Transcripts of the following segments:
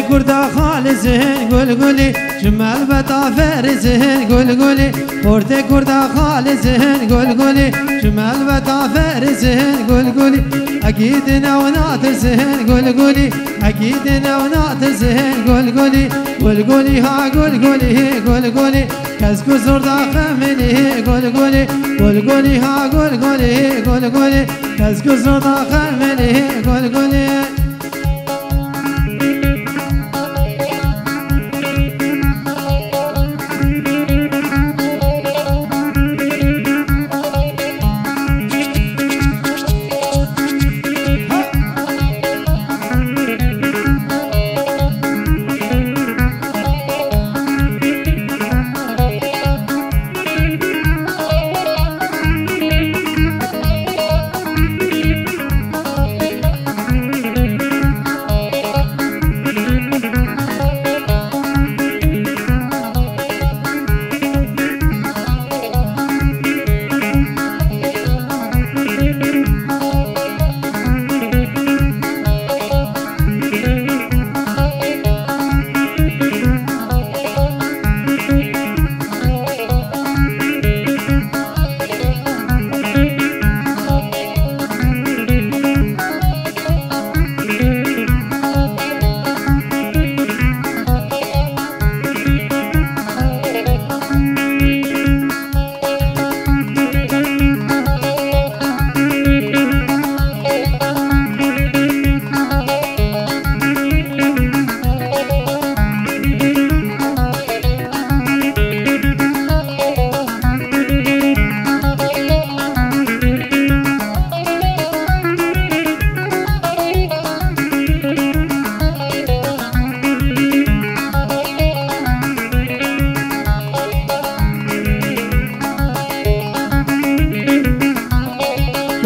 kurda khalizin gul guli Cümel ve taferizin gul guli Orta kurda khalizin gul guli Cümel ve taferizin gul guli Akidine ve natırsın gul guli Akidine ve natırsın gul guli Gul guli ha gul guli gul guli Kez kuzurda khemini gul guli Gul guli ha gul guli gul guli Kez kuzurda khemini gul guli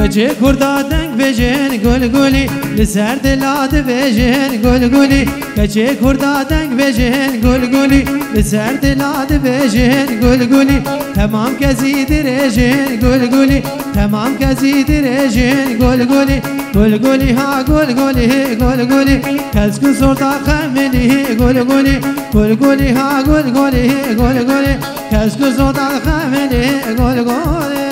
Gece kurda denk bejin gul guli Liser diladı bejin gul guli Gece kurda denk bejin gul guli Liser diladı bejin gul guli Tamam kezidir ejin gul guli Tamam kezidir ejin gul guli Gul guli ha gul guli gul guli Kez kuzurda khemini gul guli Gul guli ha gul guli gul guli Kez kuzurda khemini gul guli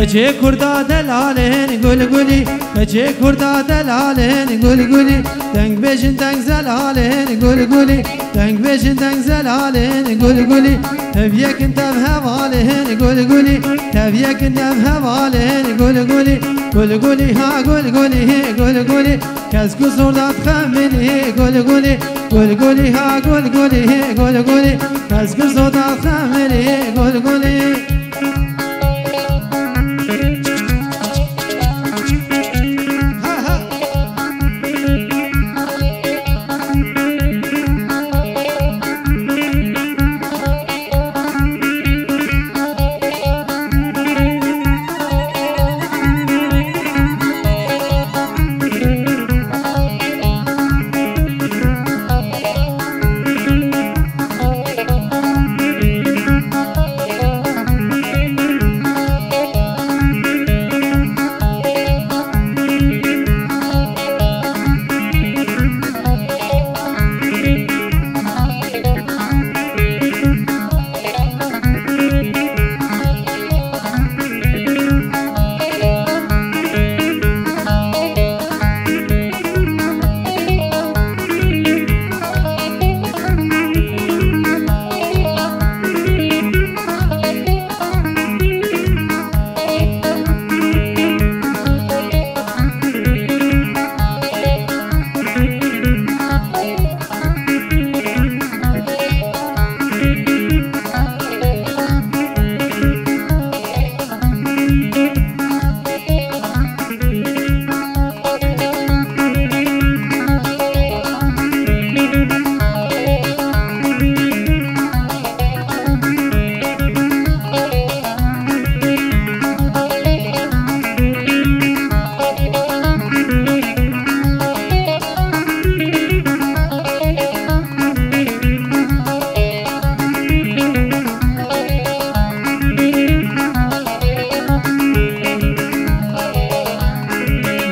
Gece kurda delalin gul guli Gece kurda delalin gul guli Denk bejin denk zelalin gul guli Denk bejin denk zelalin gul guli Tevyekin tev hevalin gul guli Tevyekin tev hevalin gul guli Gul guli ha gul guli gul guli Kez kuzurda khemini gul guli Gul guli ha gul guli gul guli Kez kuzurda khemini gul guli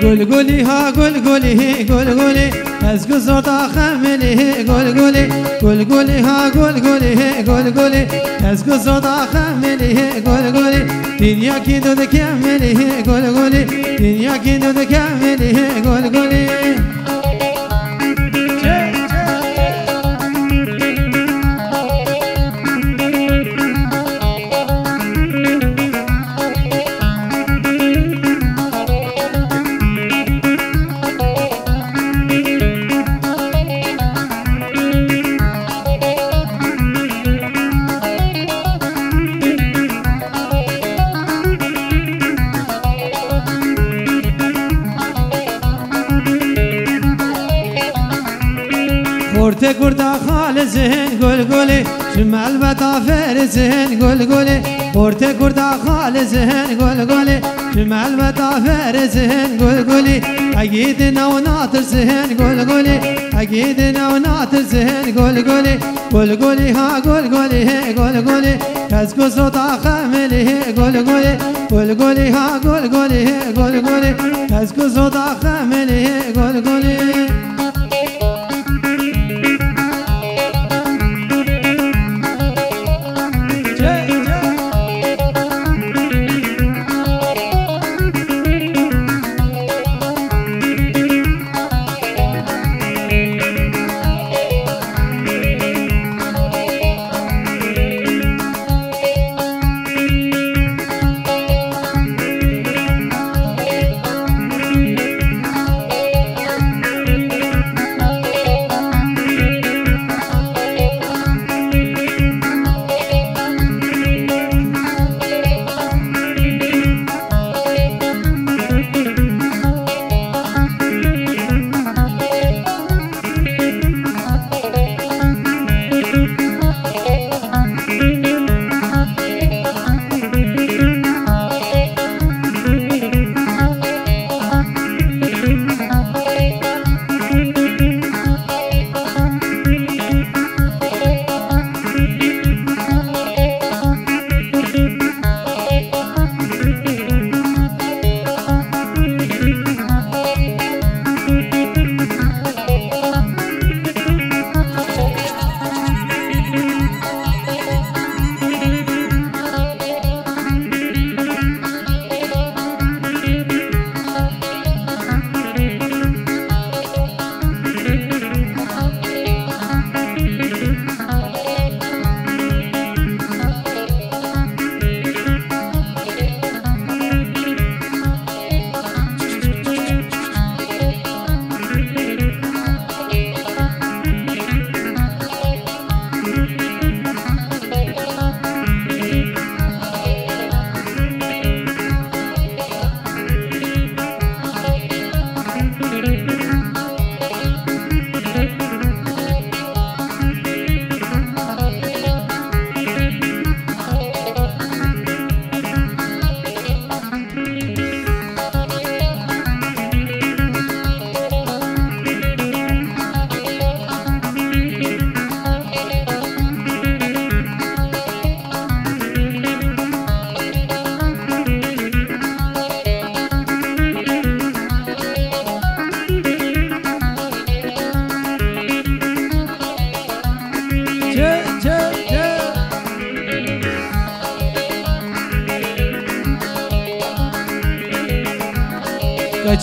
گلی ها گلی از گذاردا خملی گلی ها گلی از گذاردا خملی گلی دنیا کی دو کملی گلی دنیا کی دو کملی گلی خورت کردا خالزين گلی شمال بطافرزين گلی خورت کردا خالزين گلی شمال بطافرزين گلی اكيد نو ناطرزين گلی اكيد نو ناطرزين گلی ها گلی كاس كوزودا خملي گلی ها گلی كاس كوزودا خملي گلی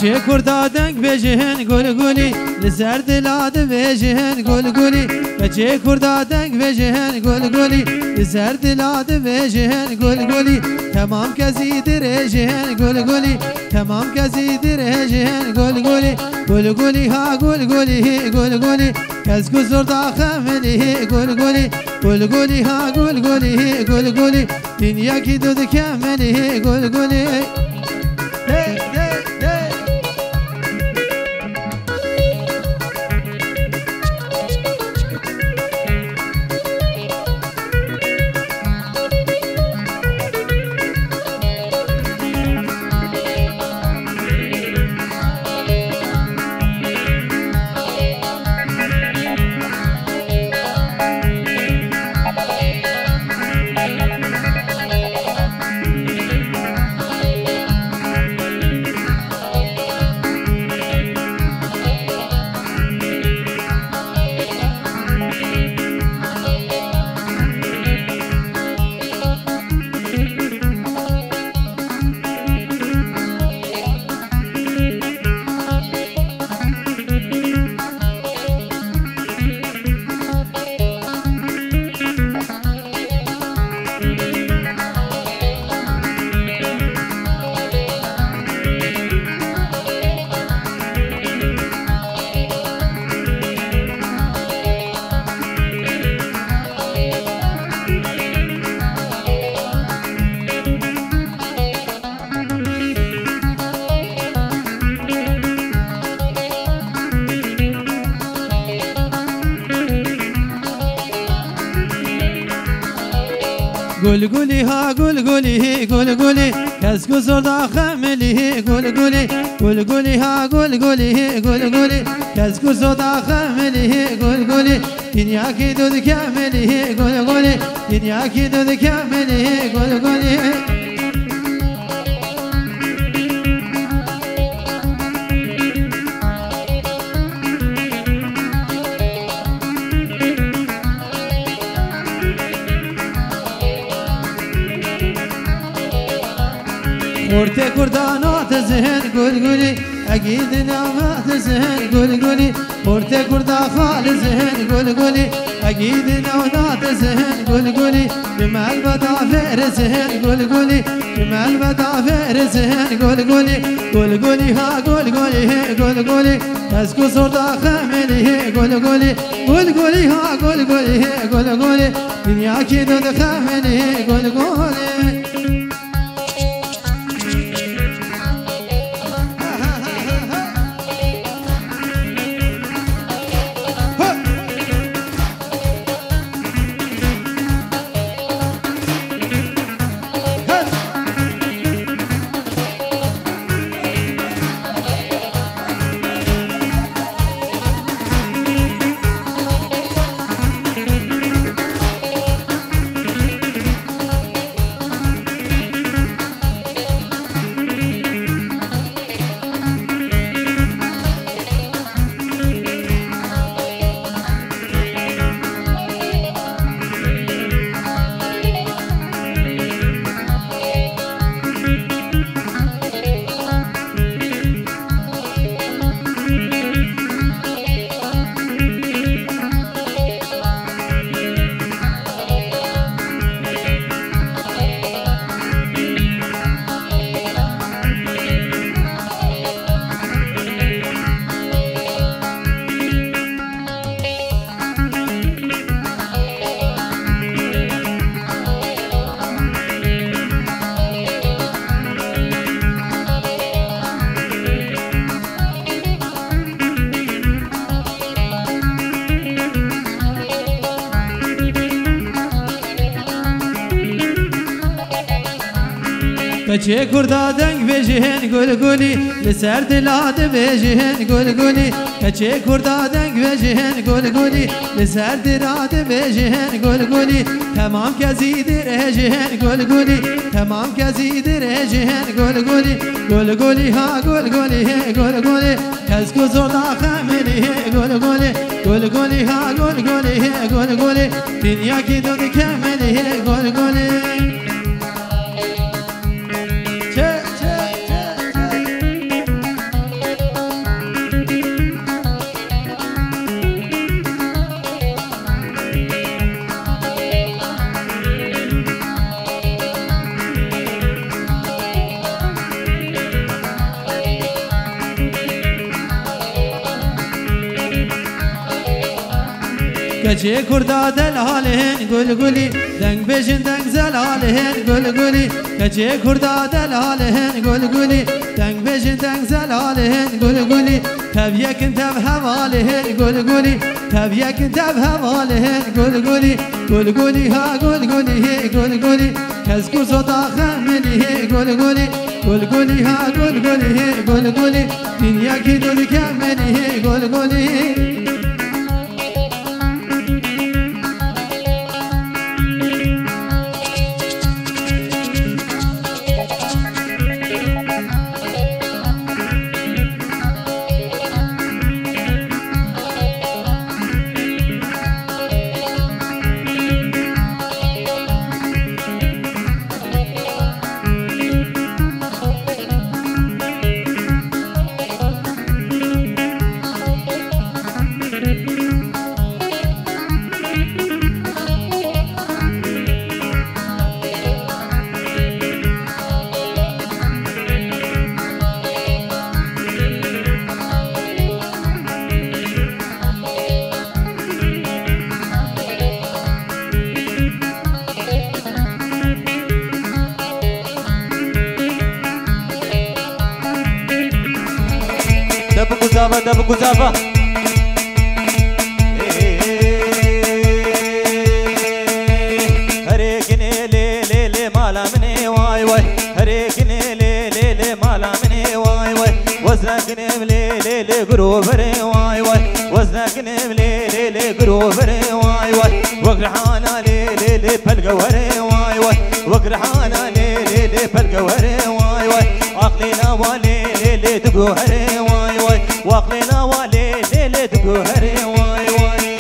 کچه کردا دنگ بجهن گلی لسر دلاد بجهن گلی کچه کردا دنگ بجهن گلی لسر دلاد بجهن گلی تمام کسی درجهن گلی تمام کسی درجهن گلی ها گلی کس گذاردا خملی گلی ها گلی دنیا کی دو کملی گلی گل گلی ها گل گلی گل گلی کس گذار خملی گل گلی گل گلی ها گل گلی گل گلی کس گذار خملی گل گلی دنیا کی دود کاملی گل گلی دنیا کی دود کاملی گل گلی ورته کردانات زهن گل گلی اگید نامات زهن گل گلی ورته کردا خال زهن گل گلی اگید نامات زهن گل گلی جمال بدافر زهن گل گلی جمال بدافر زهن گل گلی گل گلی ها گل گلی گل گلی از گذر داخلی گل گلی گل گلی ها گل گلی گل گلی دنیا کی دود خملی گل گلی کچه کردا دنگ بجهن گل گلی لسر دلات بجهن گل گلی کچه کردا دنگ بجهن گل گلی لسر دلات بجهن گل گلی تمام کسی در جهن گل گلی تمام کسی در جهن گل گلی گل گلی ها گل گلی گل گلی کس گذار خملی گل گلی گل گلی ها گل گلی گل گلی دنیا کی دود کاملی گل گلی کچه کردا دلالهن گل گلی دنگ بجن دنگ زلالهن گل گلی کچه کردا دلالهن گل گلی دنگ بجن دنگ زلالهن گل گلی تب یکن تب حوالهن گل گلی تب یکن تب حوالهن گل گلی گل گلی ها گل گلی گل گلی کس گذار خملی گل گلی گل گلی ها گل گلی گل گلی دنیا کی دود کاملی گل گلی دب گزافه هر گنه مليلي قروبري واي واي وزنك مليلي قروبري واي واي وقرحانا ليلي بالقوري واي واي وقرحانا ليلي بالقوري واي واي عقلنا وليلي تقهري واي واي وعقلنا وليلي تقهري واي واي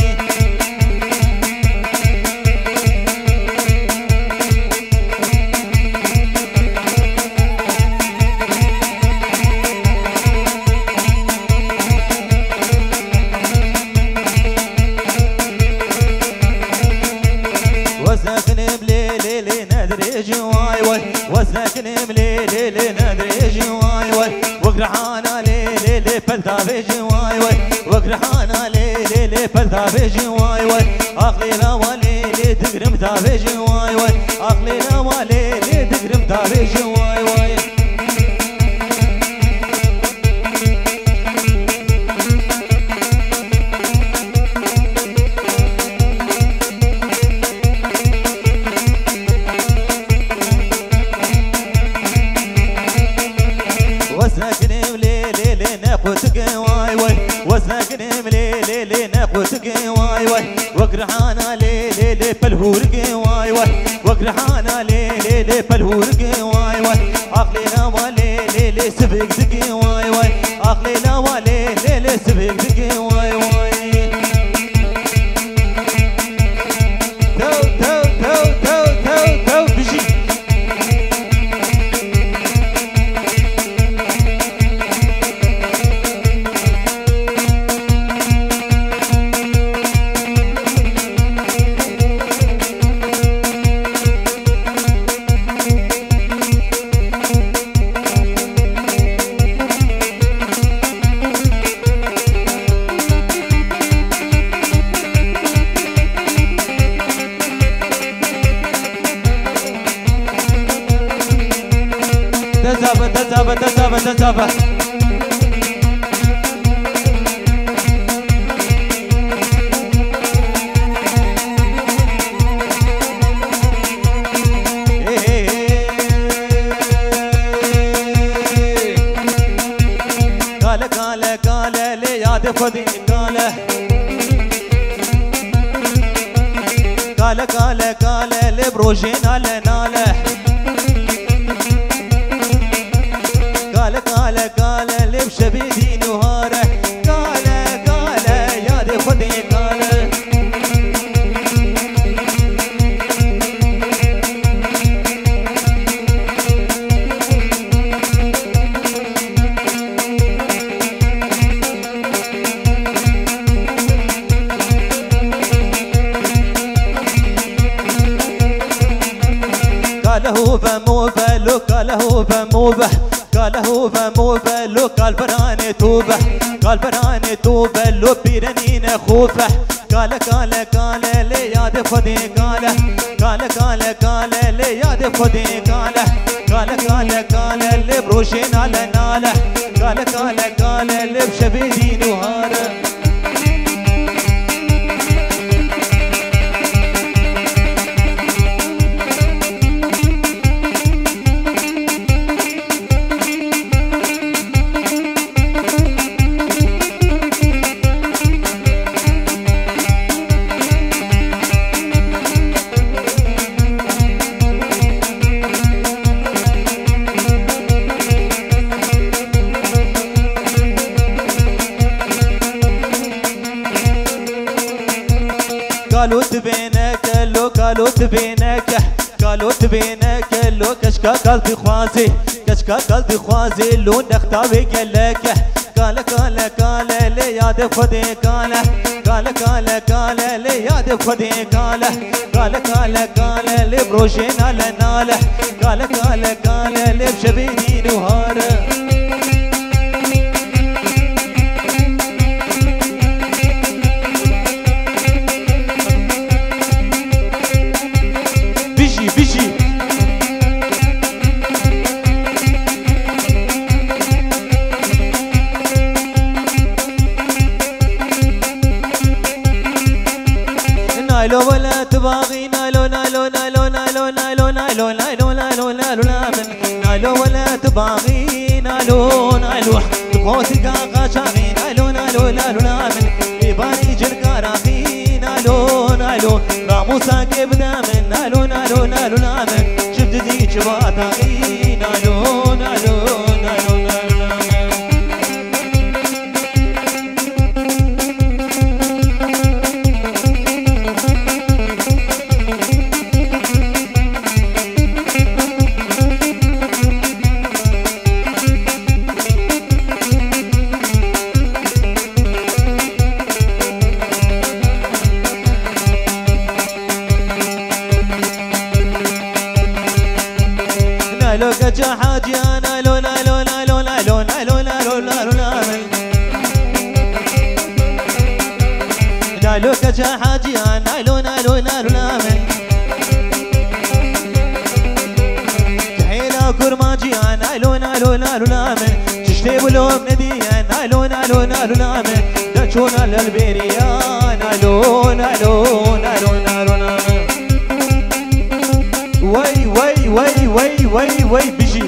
وزنك مليلي ندري واي واي وقرحانا ليلي فلتافيجي واي واي وقرحانا ليلي فلتافيجي واي واي عقلنا وليلي تقرم تافيجي واي واي عقلنا وليلي تقرم تافيجي واي واي وزنك مليلي ناقوتك واي واي وقرحانا ليلي بالهورك واي واي وقرحانا ليلي بالهورك واي واي عقلنا وليلي سبقتك واي واي عقلنا وليلي سبقتك واي واي تو تو تو تو تو تو بيجي تزابا قال لي يا دفدي قال لي بروجين على ناله قال لي بشبيدي نهاره قال يا دي خدي قال هو بموبلو قال براني توبه لو بيرنين خوفه قال لي يا دي خدي قال لي يا دي خدي قال لي بروشين على ناله قال لي بشبيدي نهاره قالوا تبينك لو كشكا قلبي خوازي لو نختاوي قالك قال لي يا دفدي قال لي يا دفدي قال لي بروشين على ناله قال لي بشبيدي نهاره نايلو ولا تباغي نايلو ولا تباغي نايلو خوتك قاشاغين الون الون الون من إباني جلقاراخين الون الون راموسا كبدا من الون الون الون من شفت ذي شباتاغين الون الون الون لو كجا حاجي انا لولا لولا لولا لولا لولا لولا لولا لا لو كجا حاجي انا لولا لولا لولا كحيلا كرماجي انا لولا لولا لولا تشتي بلوم ندي انا لولا لولا لولا دشونا للبيريا انا لولا لولا لولا لولا وي وي وي وي وي وي بيجي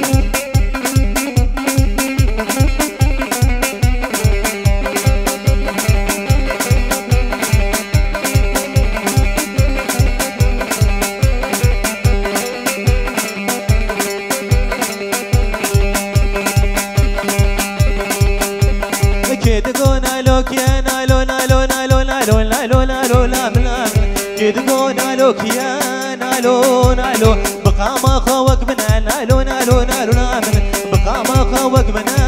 كده قونا لوك يا نالو نالو نالو نالو نالو نالو نالو كده قونا لوك يا نالو نالو بقى ما خوك بنا نالو نالو نالو نالو بقى ما خوك بنا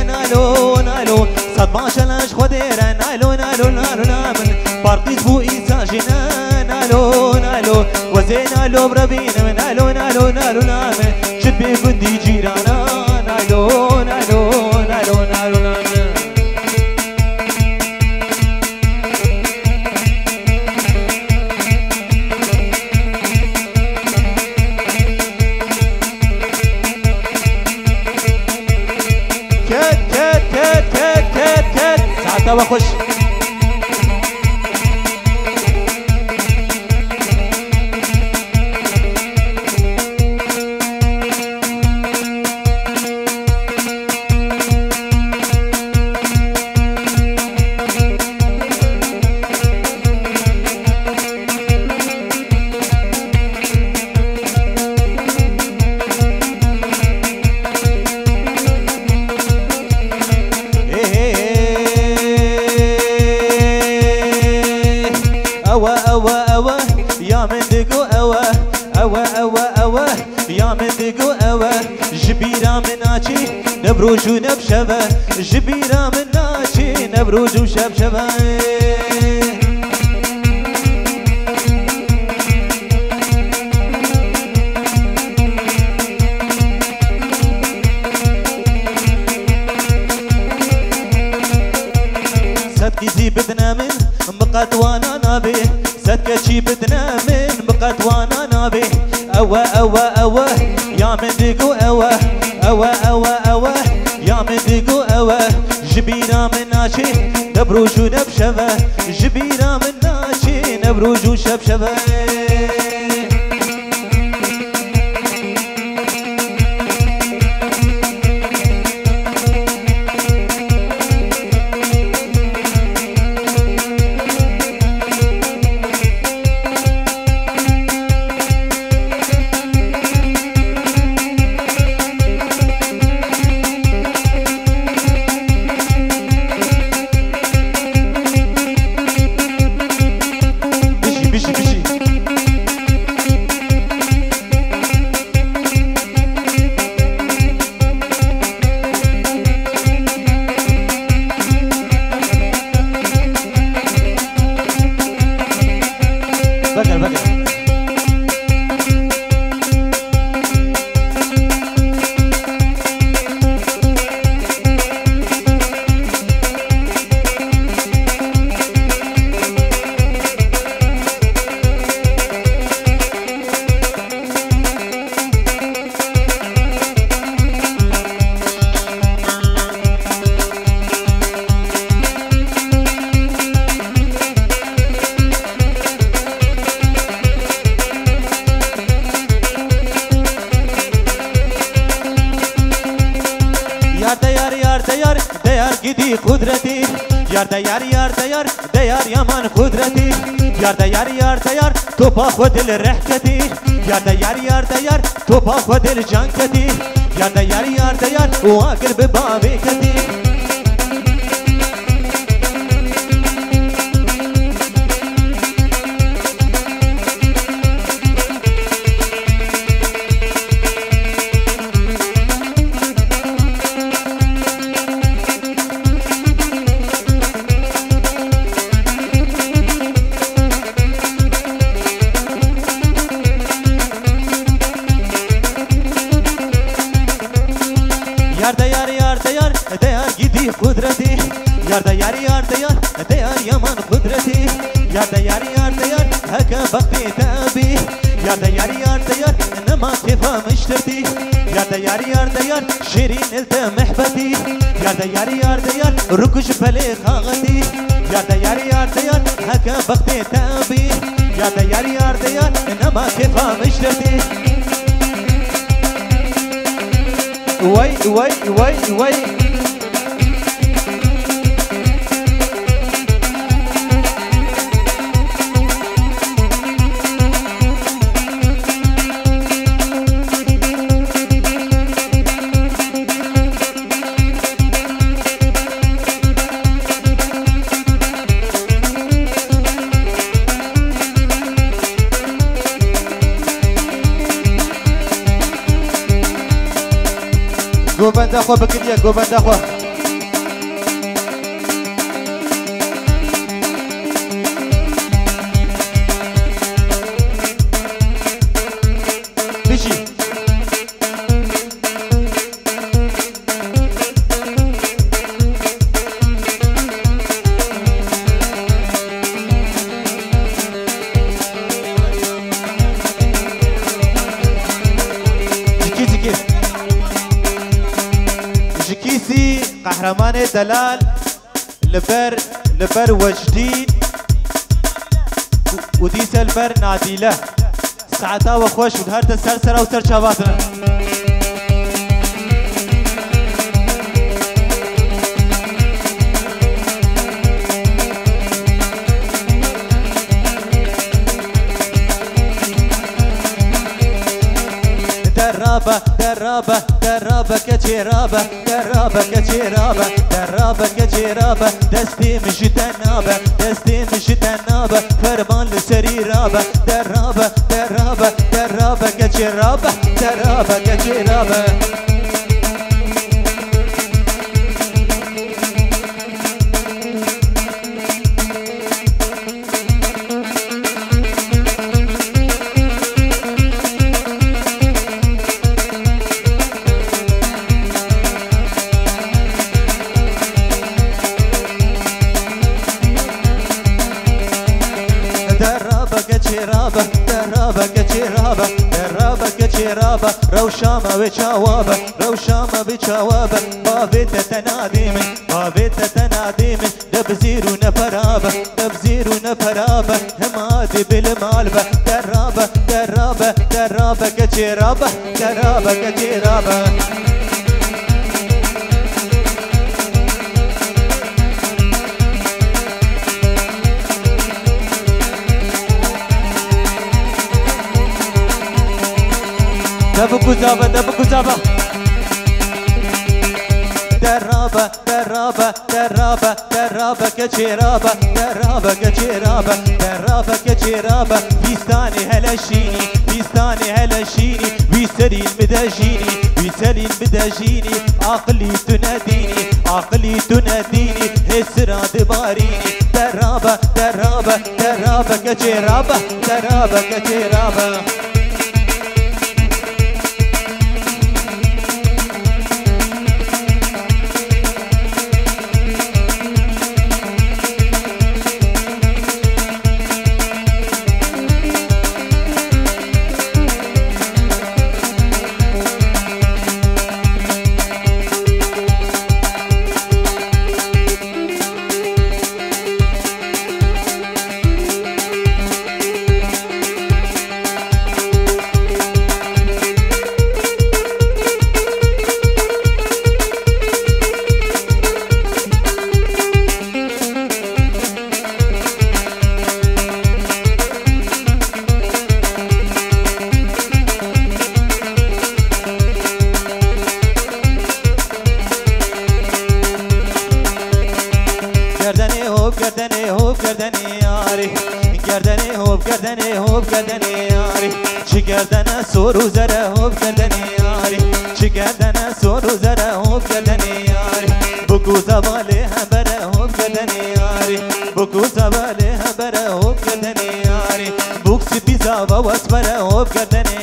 نالو نالو صد ما شلاش خديرا نالو نالو نالو نالو بارتيز بو إيسا جنا نالو نالو وزينا لو بربينا نالو نالو نالو نالو شبي بندي جيرانا نالو نالو نالو نالو نالو توا خش يا من دقو أوه أوه أوه أوه يا من دقو أوه جبيرة مناشي نبروج ونبشبه جبيرة مناشي نبروج وشبشبه صدقي بدنا من بقت وانا نابي صدقي بدنا من بقت وانا نابي أوه أوه أوه يا من دقو أوه أوه أوه أوه يا من دقو أوه جبيرة من ناشي نبروج ونبشبه جبيرة من ناشي نبروج وشبشبه بيجي يار ديار يار ديار ديار قدي قدرتي يار ديار يار ديار ديار يمان قدرتي يار ديار توبا خود الرحكتي يار ديار توبا خود الجنكتي يار ديار واقر ببابي كتي ديار قدي قدرتي يار ديار ديار يمان قدرتي يار ديار هكا بقي تابي يار ديار انما كيفا مشترتي يار ديار شيرين الت محبتي يار ديار ركش بلي خاغتي يار ديار هكا بقي تابي يار ديار انما كيفا مشترتي وي وي وي وي قوبان داخوا بكديا قوبان داخوا بيجي جكيسي قهرمان دلال لبر وجديد وديس البر ناديله ساعتا وخوش ودهرت السرسرة وسر شاباتنا درابة كجرابة دستي مش تنابة فرمان لسري رابة درابة كجرابة درابة كجرابة روشامة بجوابة بابيت تناديمي دبزير ونفرابة همادي بالمالبة درابة كجرابة دبكو زابا درابة كجرابة بيستاني هلا شيني بيسري المداجيني عقلي تناديني هسرا دباريني درابة كجرابة هوب کردنی یاری چی کردن سور و زره هوب کردنی یاری چی کردن سور و زره هوب کردنی یاری بکو زباله بره هوب کردنی یاری بکو زباله بره هوب کردنی یاری بوکس پیزا و واسبره هوب کردنی